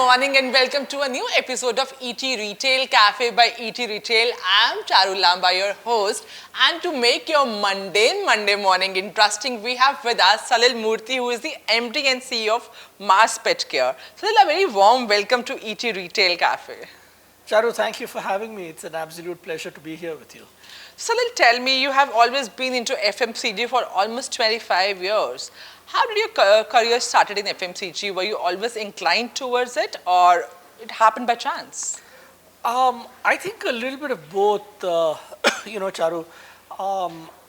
morning and welcome to a new episode of ETRetail Café by ETRetail. I'm Charu Lamba, your host. And to make your mundane Monday morning interesting, we have with us Salil Murthy, who is the MD and CEO of Mars Petcare. Salil, a very warm welcome to ETRetail Café. Charu, thank you for having me. It's an absolute pleasure to be here with you. Salil, tell me, you have always been into FMCG for almost 25 years. How did your career started in FMCG? Were you always inclined towards it or it happened by chance? I think a little bit of both, Charu.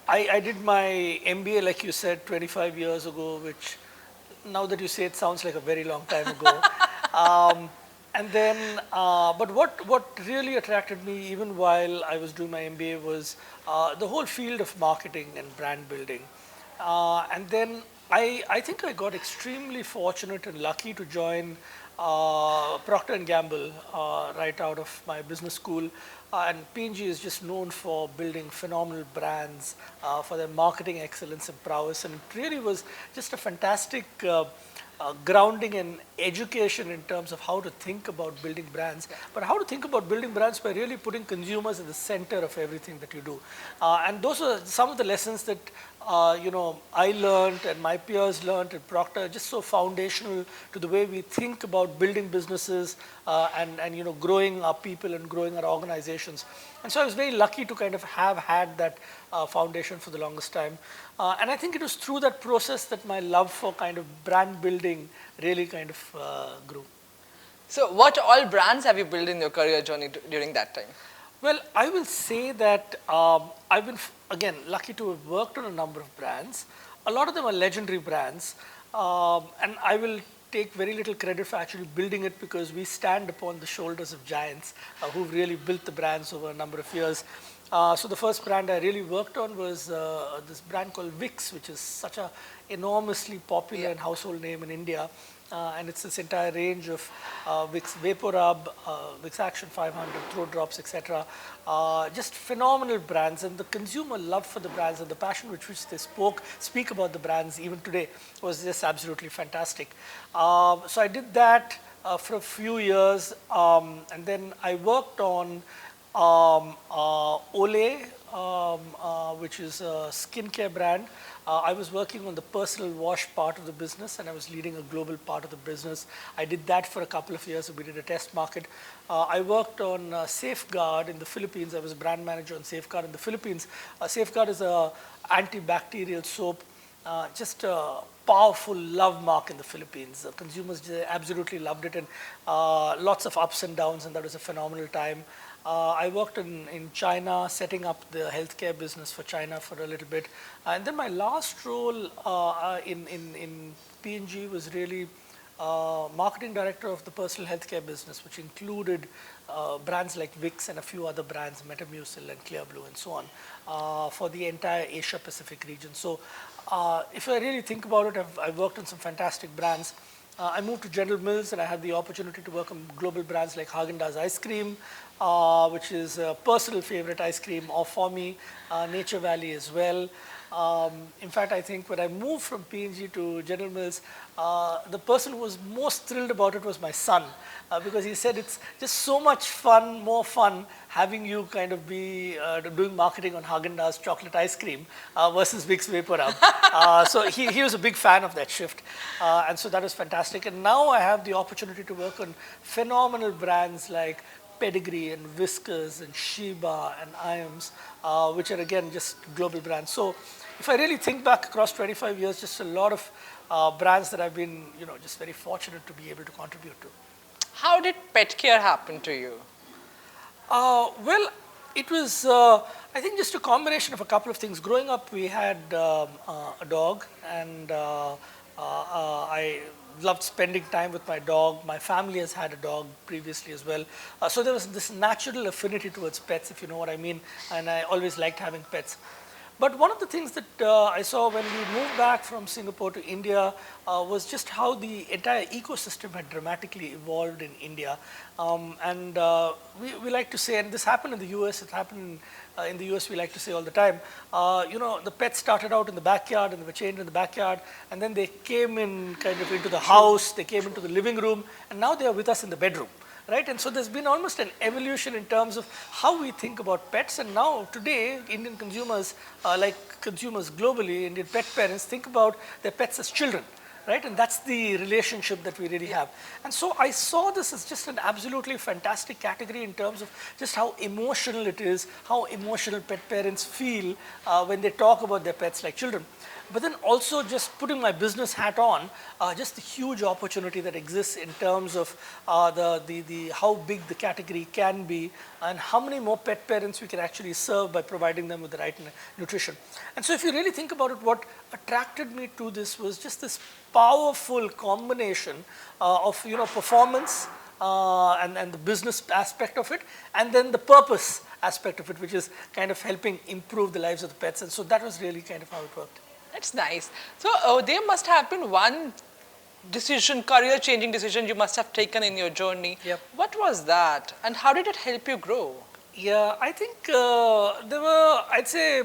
I did my MBA, like you said, 25 years ago, which now that you say it sounds like a very long time ago. But what really attracted me even while I was doing my MBA was the whole field of marketing and brand building. I think I got extremely fortunate and lucky to join Procter & Gamble right out of my business school. And P&G is just known for building phenomenal brands, for their marketing excellence and prowess. And it really was just a fantastic grounding and education in terms of how to think about building brands, but how to think about building brands by really putting consumers at the center of everything that you do. And those are some of the lessons that I learned and my peers learned at Procter, just so foundational to the way we think about building businesses and growing our people and growing our organizations. And so I was very lucky to kind of have had that foundation for the longest time. And I think it was through that process that my love for kind of brand building really kind of grew. So what all brands have you built in your career journey during that time? Well, I will say that I've been, again, lucky to have worked on a number of brands. A lot of them are legendary brands. And I will take very little credit for actually building it because we stand upon the shoulders of giants who've really built the brands over a number of years. So the first brand I really worked on was this brand called Vicks, which is such a enormously popular and household name in India. And it's this entire range of Vicks Vapor Rub, Vicks Action 500, Throat Drops, etc. Just phenomenal brands, and the consumer love for the brands and the passion with which they speak about the brands even today was just absolutely fantastic. So I did that for a few years, and then I worked on Olay, which is a skincare brand. I was working on the personal wash part of the business and I was leading a global part of the business. I did that for a couple of years. We did a test market. I worked on Safeguard in the Philippines. I was brand manager on Safeguard in the Philippines. Safeguard is an antibacterial soap, just a powerful love mark in the Philippines. Consumers absolutely loved it, and lots of ups and downs, and that was a phenomenal time. I worked in China, setting up the healthcare business for China for a little bit. And then my last role in P&G was really marketing director of the personal healthcare business, which included brands like Vicks and a few other brands, Metamucil and Clear Blue and so on, for the entire Asia Pacific region. So if I really think about it, I've worked on some fantastic brands. I moved to General Mills and I had the opportunity to work on global brands like Haagen-Dazs ice cream, which is a personal favorite ice cream, or for me, Nature Valley as well. In fact, I think when I moved from P&G to General Mills, the person who was most thrilled about it was my son, because he said it's just so much fun, more fun having you kind of be doing marketing on Haagen-Dazs chocolate ice cream versus Vicks Vapor Rub. So he was a big fan of that shift. And so that was fantastic. And now I have the opportunity to work on phenomenal brands like Pedigree and Whiskers and Sheba and Iams, which are again just global brands. So if I really think back across 25 years, just a lot of brands that I've been just very fortunate to be able to contribute to. How did pet care happen to you? Well, it was, I think, just a combination of a couple of things. Growing up, we had a dog, and I loved spending time with my dog. My family has had a dog previously as well. So there was this natural affinity towards pets, if you know what I mean, and I always liked having pets. But one of the things that I saw when we moved back from Singapore to India was just how the entire ecosystem had dramatically evolved in India. We like to say, and this happened in the US, it happened in the US, we like to say all the time, the pets started out in the backyard and they were chained in the backyard, and then they came in kind of into the house, they came into the living room, and now they are with us in the bedroom. Right? And so there's been almost an evolution in terms of how we think about pets. And now today, Indian consumers, like consumers globally, Indian pet parents think about their pets as children. Right? And that's the relationship that we really have. And so I saw this as just an absolutely fantastic category in terms of just how emotional it is, how emotional pet parents feel when they talk about their pets like children. But then also just putting my business hat on, just the huge opportunity that exists in terms of how big the category can be and how many more pet parents we can actually serve by providing them with the right nutrition. And so if you really think about it, what attracted me to this was just this powerful combination of performance and the business aspect of it, and then the purpose aspect of it, which is kind of helping improve the lives of the pets. And so that was really kind of how it worked. That's nice. So there must have been one decision, career-changing decision you must have taken in your journey. Yep. What was that, and how did it help you grow? Yeah, I think there were, I'd say,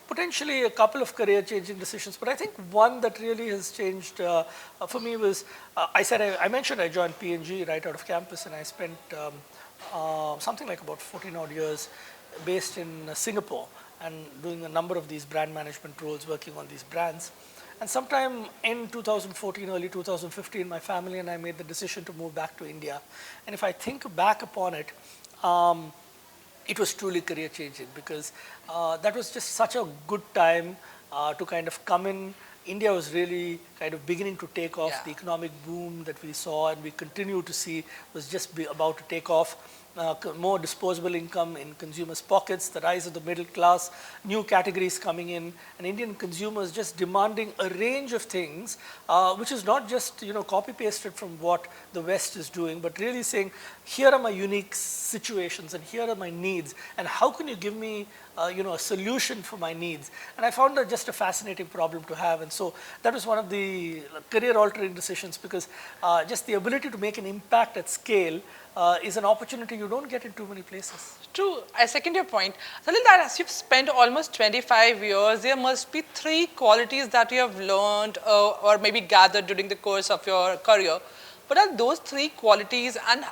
potentially a couple of career-changing decisions, but I think one that really has changed for me was, I mentioned I joined P&G right out of campus, and I spent something like about 14 odd years based in Singapore and doing a number of these brand management roles, working on these brands. And sometime in 2014, early 2015, my family and I made the decision to move back to India. And if I think back upon it, it was truly career changing, because that was just such a good time to kind of come in. India was really kind of beginning to take off. Yeah. The economic boom that we saw and we continue to see was just about to take off. More disposable income in consumers' pockets, the rise of the middle class, new categories coming in, and Indian consumers just demanding a range of things, which is not just copy-pasted from what the West is doing, but really saying, here are my unique situations and here are my needs, and how can you give me a solution for my needs? And I found that just a fascinating problem to have, and so that was one of the career-altering decisions, because just the ability to make an impact at scale is an opportunity you don't get in too many places. True. I second your point. Salil, that as you've spent almost 25 years, there must be 3 qualities that you have learned or maybe gathered during the course of your career. What are those 3 qualities and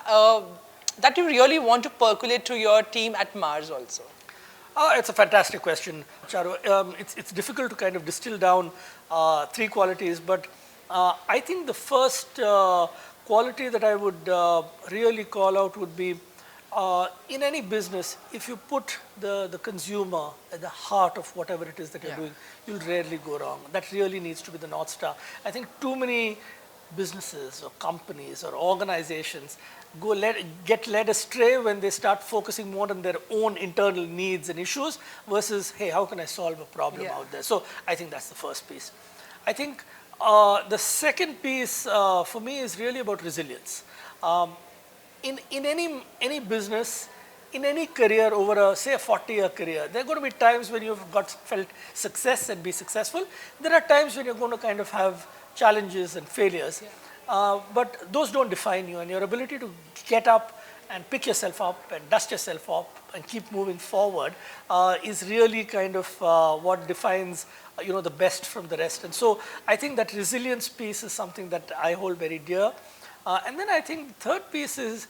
that you really want to percolate to your team at Mars also? It's a fantastic question, Charu. It's difficult to kind of distill down 3 qualities, but I think the first quality that I would really call out would be, in any business, if you put the consumer at the heart of whatever it is that you're doing, you'll rarely go wrong. That really needs to be the North Star. I think too many businesses or companies or organizations get led astray when they start focusing more on their own internal needs and issues versus, hey, how can I solve a problem out there? So I think that's the first piece. I think the second piece for me is really about resilience. In any business, in any career over say a 40-year career, there are going to be times when you've felt success and be successful. There are times when you're going to kind of have challenges and failures, but those don't define you, and your ability to get up and pick yourself up and dust yourself up and keep moving forward is really kind of what defines the best from the rest. And so I think that resilience piece is something that I hold very dear. And then I think the third piece is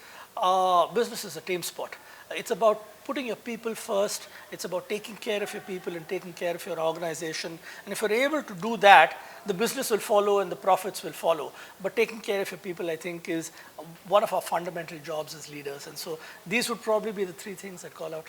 business is a team sport. It's about putting your people first. It's about taking care of your people and taking care of your organization. And if you're able to do that, the business will follow and the profits will follow. But taking care of your people, I think, is one of our fundamental jobs as leaders. And so these would probably be the 3 things I'd call out.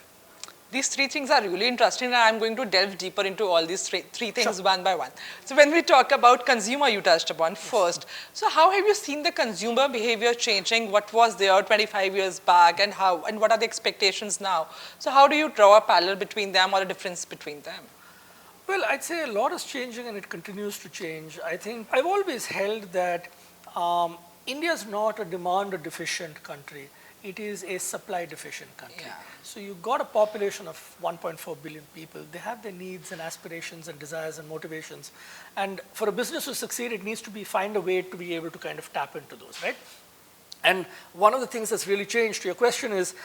These 3 things are really interesting, and I'm going to delve deeper into all these three things one by one. So when we talk about consumer, you touched upon first. So how have you seen the consumer behavior changing? What was there 25 years back, and what are the expectations now? So how do you draw a parallel between them or a difference between them? Well, I'd say a lot is changing and it continues to change. I think I've always held that India is not a demand or deficient country. it is a supply deficient country. Yeah. So you've got a population of 1.4 billion people. They have their needs and aspirations and desires and motivations. And for a business to succeed, it needs to find a way to be able to kind of tap into those, right? And one of the things that's really changed, to your question, is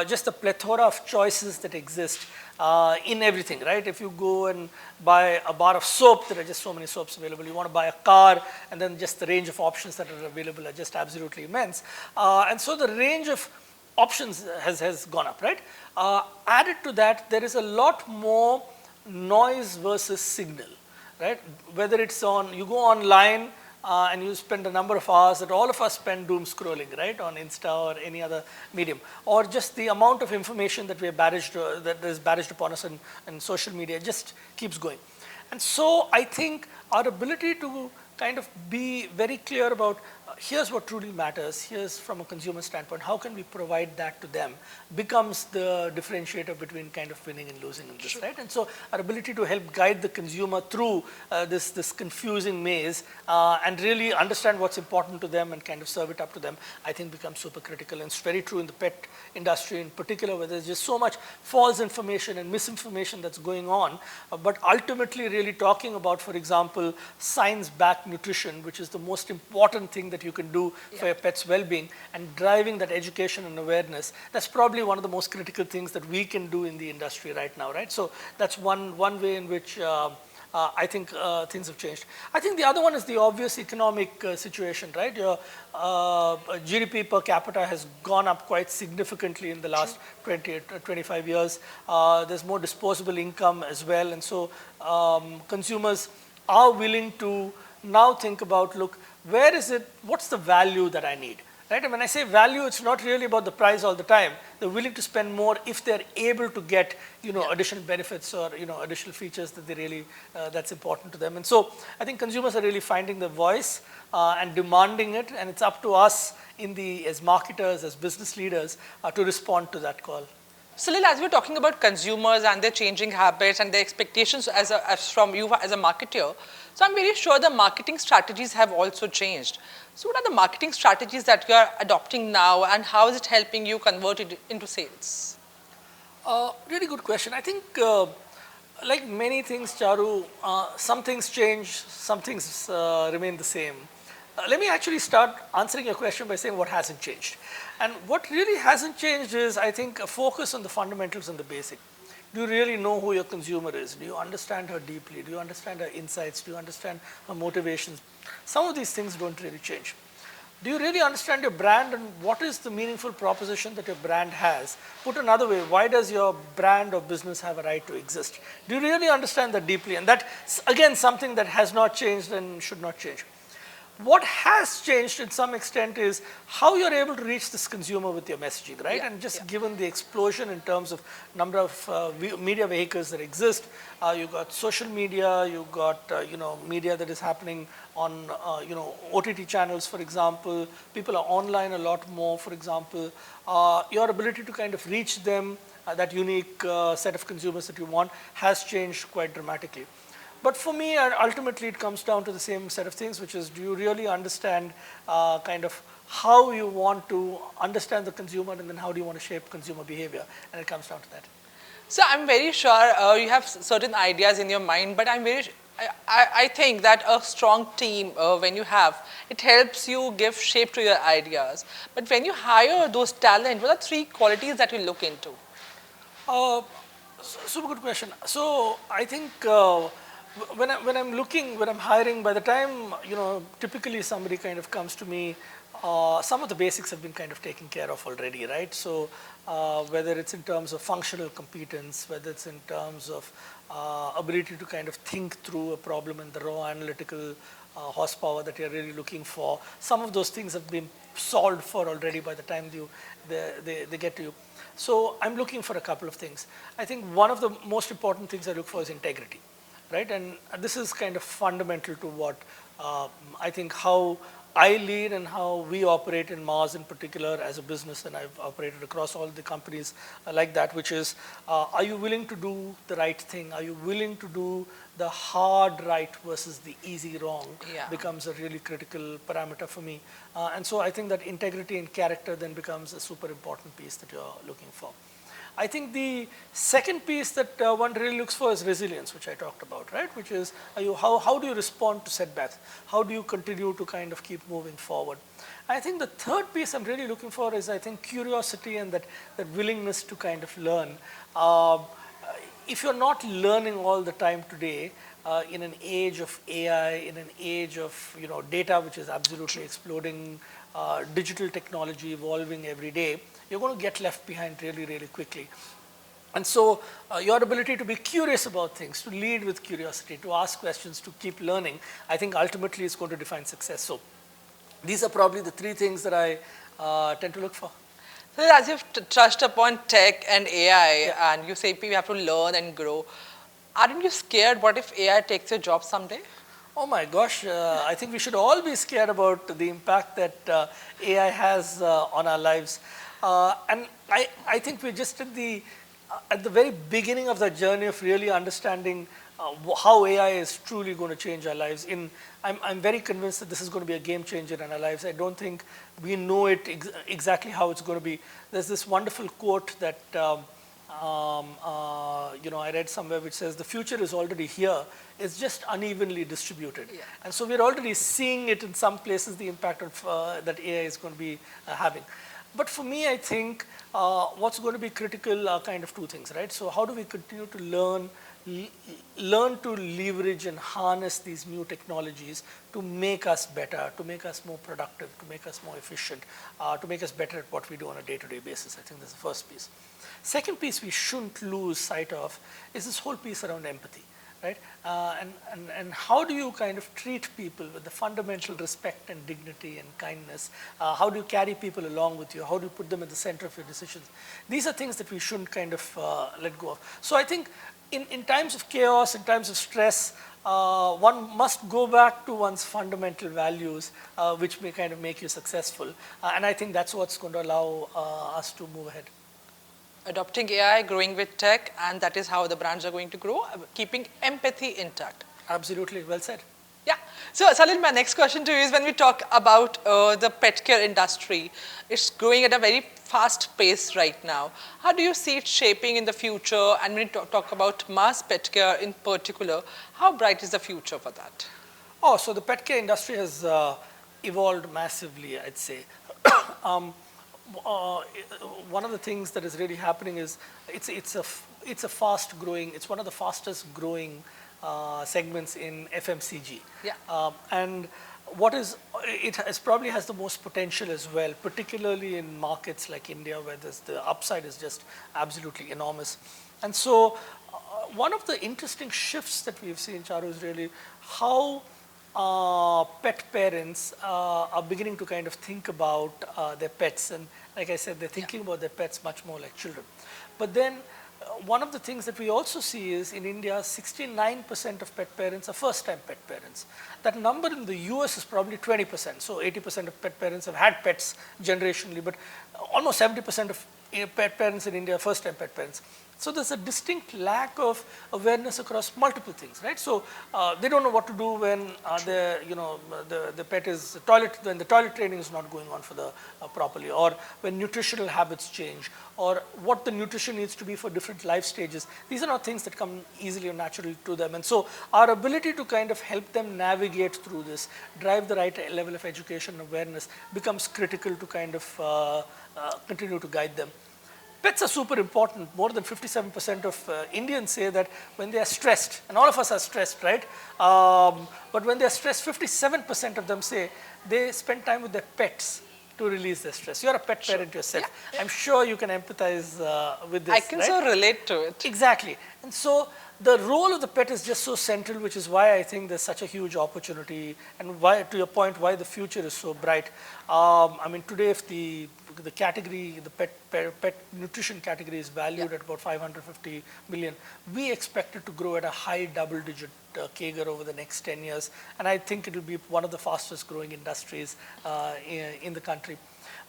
just the plethora of choices that exist in everything, right? If you go and buy a bar of soap, there are just so many soaps available. You want to buy a car, and then just the range of options that are available are just absolutely immense. And so the range of options has gone up, right? Added to that, there is a lot more noise versus signal, right? Whether it's you go online, and you spend a number of hours that all of us spend doom scrolling, right, on Insta or any other medium, or just the amount of information that that is barraged upon us in social media just keeps going. And so I think our ability to kind of be very clear about here's what truly matters, here's from a consumer standpoint, how can we provide that to them, becomes the differentiator between kind of winning and losing in this, right? And so our ability to help guide the consumer through this confusing maze and really understand what's important to them and kind of serve it up to them, I think becomes super critical. And it's very true in the pet industry in particular, where there's just so much false information and misinformation that's going on, but ultimately really talking about, for example, science-backed nutrition, which is the most important thing that you can do for your pet's well-being, and driving that education and awareness. That's probably one of the most critical things that we can do in the industry right now, right? So that's one way in which I think things have changed. I think the other one is the obvious economic situation, right? Your GDP per capita has gone up quite significantly in the last 25 years. There's more disposable income as well, and so consumers are willing to now think about, look, what's the value that I need, right? And when I say value, it's not really about the price all the time. They're willing to spend more if they're able to get, additional benefits or, additional features that they really, that's important to them. And so I think consumers are really finding their voice and demanding it, and it's up to us as marketers, as business leaders, to respond to that call. Salil, as we're talking about consumers and their changing habits and their expectations as from you as a marketer, so I'm very sure the marketing strategies have also changed. So what are the marketing strategies that you are adopting now, and how is it helping you convert it into sales? Really good question. I think like many things, Charu, some things change, some things remain the same. Let me actually start answering your question by saying what hasn't changed. And what really hasn't changed is, I think, a focus on the fundamentals and the basic. Do you really know who your consumer is? Do you understand her deeply? Do you understand her insights? Do you understand her motivations? Some of these things don't really change. Do you really understand your brand, and what is the meaningful proposition that your brand has? Put another way, why does your brand or business have a right to exist? Do you really understand that deeply? And that's, again, something that has not changed and should not change. What has changed in some extent is how you're able to reach this consumer with your messaging, right? And just given the explosion in terms of number of media vehicles that exist, you've got social media, you've got media that is happening on OTT channels, for example. People are online a lot more, for example. Your ability to kind of reach them, that unique set of consumers that you want, has changed quite dramatically. But for me, ultimately, it comes down to the same set of things, which is, do you really understand kind of how you want to understand the consumer, and then how do you want to shape consumer behavior? And it comes down to that. So I'm very sure you have certain ideas in your mind, but I think that a strong team, when you have, it helps you give shape to your ideas. But when you hire those talent, what are 3 qualities that you look into? Super good question. So I think when I'm hiring, by the time, typically somebody kind of comes to me, some of the basics have been kind of taken care of already, right? So whether it's in terms of functional competence, whether it's in terms of ability to kind of think through a problem and the raw analytical horsepower that you're really looking for, some of those things have been solved for already by the time they get to you. So I'm looking for a couple of things. I think one of the most important things I look for is integrity, right? And this is kind of fundamental to what I think how I lead and how we operate in Mars in particular as a business, and I've operated across all the companies like that, which is, are you willing to do the right thing? Are you willing to do the hard right versus the easy wrong? Yeah. Becomes a really critical parameter for me. And so I think that integrity and character then becomes a super important piece that you're looking for. I think the second piece that one really looks for is resilience, which I talked about, right? Which is, how do you respond to setbacks? How do you continue to kind of keep moving forward? I think the third piece I'm really looking for is, I think, curiosity and that willingness to kind of learn. If you're not learning all the time today, in an age of AI, in an age of data which is absolutely exploding, digital technology evolving every day, you're going to get left behind really, really quickly. And so your ability to be curious about things, to lead with curiosity, to ask questions, to keep learning, I think ultimately is going to define success. So these are probably the three things that I tend to look for. So as you've touched upon tech and AI, and you say people have to learn and grow, aren't you scared? What if AI takes your job someday? Oh my gosh, I think we should all be scared about the impact that AI has on our lives. And I think we're just at the very beginning of the journey of really understanding how AI is truly going to change our lives. I'm very convinced that this is going to be a game changer in our lives. I don't think we know it exactly how it's going to be. There's this wonderful quote that I read somewhere which says, the future is already here, it's just unevenly distributed. Yeah. And so we're already seeing it in some places, the impact of that AI is going to be having. But for me, I think what's going to be critical are kind of two things, right? So how do we continue to learn to leverage and harness these new technologies to make us better, to make us more productive, to make us more efficient, to make us better at what we do on a day-to-day basis. I think that's the first piece. Second piece we shouldn't lose sight of is this whole piece around empathy, right? And how do you kind of treat people with the fundamental respect and dignity and kindness? How do you carry people along with you? How do you put them at the center of your decisions? These are things that we shouldn't kind of let go of. So I think in times of chaos, in times of stress, one must go back to one's fundamental values, which may kind of make you successful. And I think that's what's going to allow us to move ahead. Adopting AI, growing with tech, and that is how the brands are going to grow, keeping empathy intact. Absolutely, well said. Yeah. So Salil, my next question to you is, when we talk about the pet care industry, it's growing at a very fast pace right now. How do you see it shaping in the future? And when we talk about mass pet care in particular, how bright is the future for that? Oh, so the pet care industry has evolved massively, I'd say. One of the things that is really happening is it's a fast growing, it's one of the fastest growing segments in FMCG. Yeah. And it probably has the most potential as well, particularly in markets like India, where the upside is just absolutely enormous. And so one of the interesting shifts that we've seen, Charu, is really how pet parents are beginning to kind of think about their pets. And like I said, they're thinking about their pets much more like children. But then one of the things that we also see is in India, 69% of pet parents are first-time pet parents. That number in the US is probably 20%. So 80% of pet parents have had pets generationally, but almost 70% of pet parents in India are first-time pet parents. So there's a distinct lack of awareness across multiple things, right? So they don't know what to do when the pet is when the toilet training is not going on for the properly, or when nutritional habits change, or what the nutrition needs to be for different life stages. These are not things that come easily or naturally to them. And so our ability to kind of help them navigate through this, drive the right level of education and awareness becomes critical to kind of continue to guide them. Pets are super important. More than 57% of Indians say that when they are stressed, and all of us are stressed, right? But when they are stressed, 57% of them say they spend time with their pets to release their stress. You're a pet parent yourself. Yeah. I'm sure you can empathize with this. I can so relate to it. Exactly. And so the role of the pet is just so central, which is why I think there's such a huge opportunity, and why, to your point, why the future is so bright. I mean, today if the category, the pet nutrition category is valued at about 550 million. We expect it to grow at a high double-digit CAGR over the next 10 years, and I think it will be one of the fastest growing industries in the country.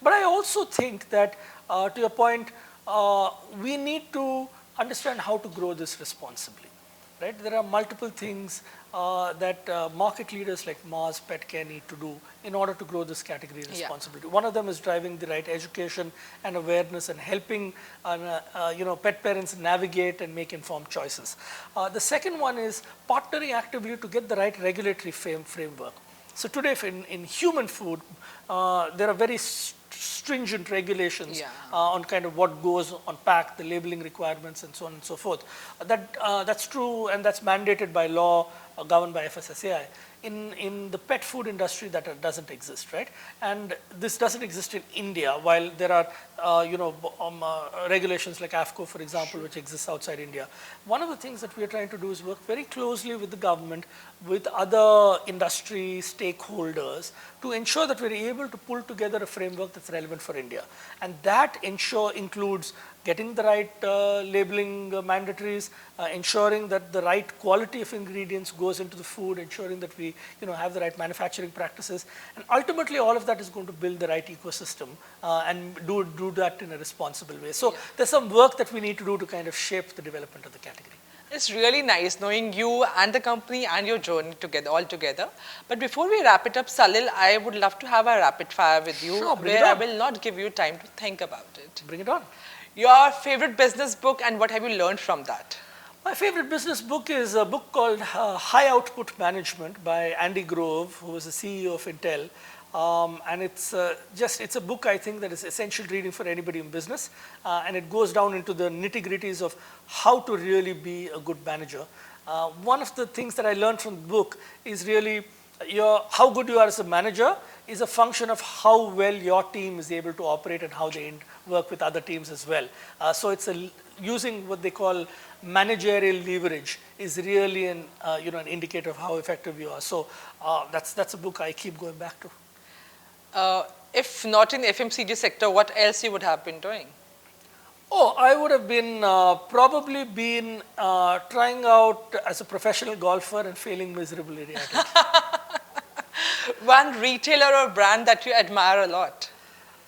But I also think that, to your point, we need to understand how to grow this responsibly, right? There are multiple things that market leaders like Mars, Petcare need to do in order to grow this category responsibly. One of them is driving the right education and awareness and helping pet parents navigate and make informed choices. The second one is partnering actively to get the right regulatory framework. So today, in human food, there are very stringent regulations on kind of what goes on pack, the labeling requirements, and so on and so forth. That's true, and that's mandated by law, governed by FSSAI. In the pet food industry, that doesn't exist, right? And this doesn't exist in India, while there are regulations like AFCO, for example, which exists outside India. One of the things that we are trying to do is work very closely with the government, with other industry stakeholders, to ensure that we're able to pull together a framework that's relevant for India. And that includes getting the right labeling mandatories, ensuring that the right quality of ingredients goes into the food, ensuring that we have the right manufacturing practices. And ultimately, all of that is going to build the right ecosystem and do that in a responsible way. So there's some work that we need to do to kind of shape the development of the category. It's really nice knowing you and the company and your journey all together. But before we wrap it up, Salil, I would love to have a rapid fire with you, where I will not give you time to think about it. Bring it on. Your favorite business book, and what have you learned from that? My favorite business book is a book called High Output Management by Andy Grove, who was the CEO of Intel. And it's a book, I think, that is essential reading for anybody in business. And it goes down into the nitty-gritties of how to really be a good manager. One of the things that I learned from the book is really how good you are as a manager is a function of how well your team is able to operate and how they work with other teams as well. So it's using what they call managerial leverage is really an indicator of how effective you are. So that's a book I keep going back to. If not in the FMCG sector, what else you would have been doing? Oh, I would have been probably been trying out as a professional golfer and failing miserably at it. One retailer or brand that you admire a lot?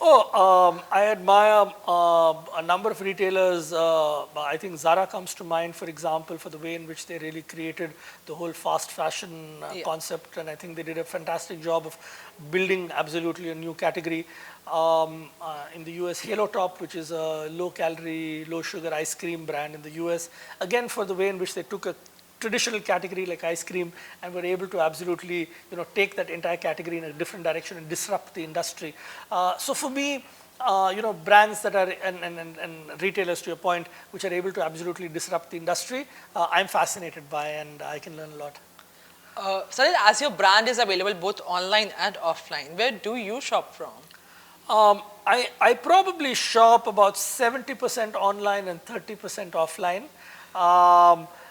Oh, I admire a number of retailers. I think Zara comes to mind, for example, for the way in which they really created the whole fast fashion concept. And I think they did a fantastic job of building absolutely a new category. In the US, Halo Top, which is a low-calorie, low-sugar ice cream brand in the US. Again, for the way in which they took a traditional category like ice cream and were able to absolutely take that entire category in a different direction and disrupt the industry. So for me, brands that are and retailers, to your point, which are able to absolutely disrupt the industry, I'm fascinated by, and I can learn a lot. Salil, as your brand is available both online and offline, where do you shop from? I probably shop about 70% online and 30% offline.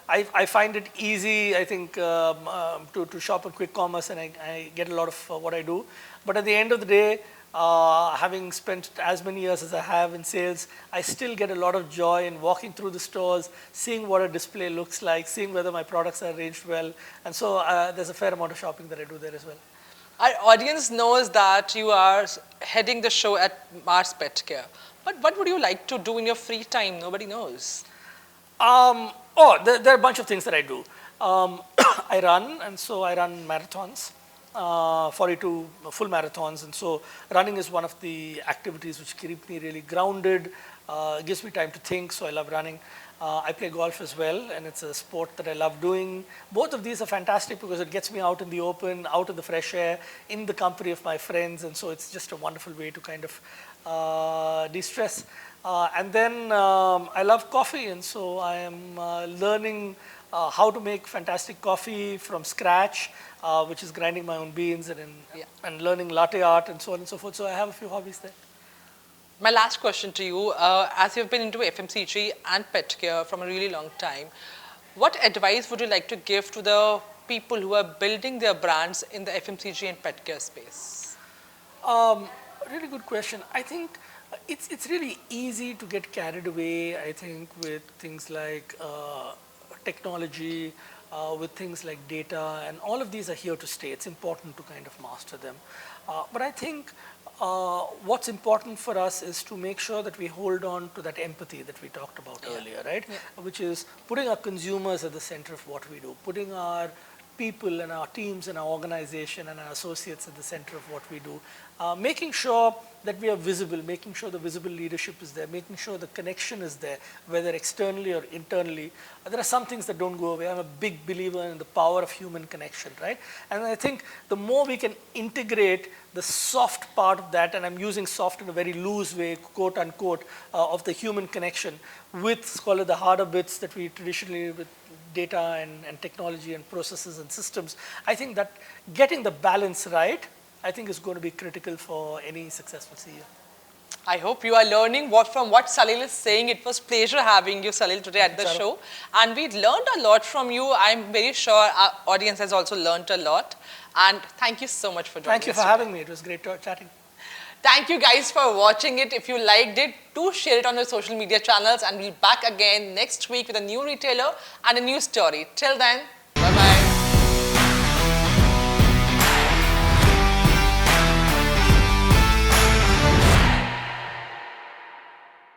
I find it easy, I think, to shop on quick commerce, and I get a lot of what I do. But at the end of the day, having spent as many years as I have in sales, I still get a lot of joy in walking through the stores, seeing what a display looks like, seeing whether my products are arranged well. And so there's a fair amount of shopping that I do there as well. Our audience knows that you are heading the show at Mars Petcare. But what would you like to do in your free time? Nobody knows. There are a bunch of things that I do. I run, and so I run marathons, 42 full marathons. And so running is one of the activities which keep me really grounded, gives me time to think, so I love running. I play golf as well, and it's a sport that I love doing. Both of these are fantastic because it gets me out in the open, out in the fresh air, in the company of my friends, and so it's just a wonderful way to kind of de-stress. And then I love coffee, and so I am learning how to make fantastic coffee from scratch, which is grinding my own beans and learning latte art and so on and so forth. So I have a few hobbies there. My last question to you, as you've been into FMCG and pet care from a really long time, what advice would you like to give to the people who are building their brands in the FMCG and pet care space? Really good question. I think it's really easy to get carried away, I think, with things like technology, with things like data, and all of these are here to stay. It's important to kind of master them. But I think what's important for us is to make sure that we hold on to that empathy that we talked about earlier, right? Which is putting our consumers at the center of what we do, putting our people and our teams and our organization and our associates at the center of what we do, making sure that we are visible, making sure the visible leadership is there, making sure the connection is there, whether externally or internally. There are some things that don't go away. I'm a big believer in the power of human connection, right? And I think the more we can integrate the soft part of that, and I'm using soft in a very loose way, quote unquote, of the human connection with, call it, the harder bits that we traditionally with data and technology and processes and systems. I think that getting the balance right, I think is going to be critical for any successful CEO. I hope you are learning from what Salil is saying. It was pleasure having you, Salil, today at the show. And we learned a lot from you. I'm very sure our audience has also learned a lot. And thank you so much for joining us. Thank you for having me. It was great chatting. Thank you guys for watching it. If you liked it, do share it on your social media channels. And we'll be back again next week with a new retailer and a new story. Till then, bye-bye.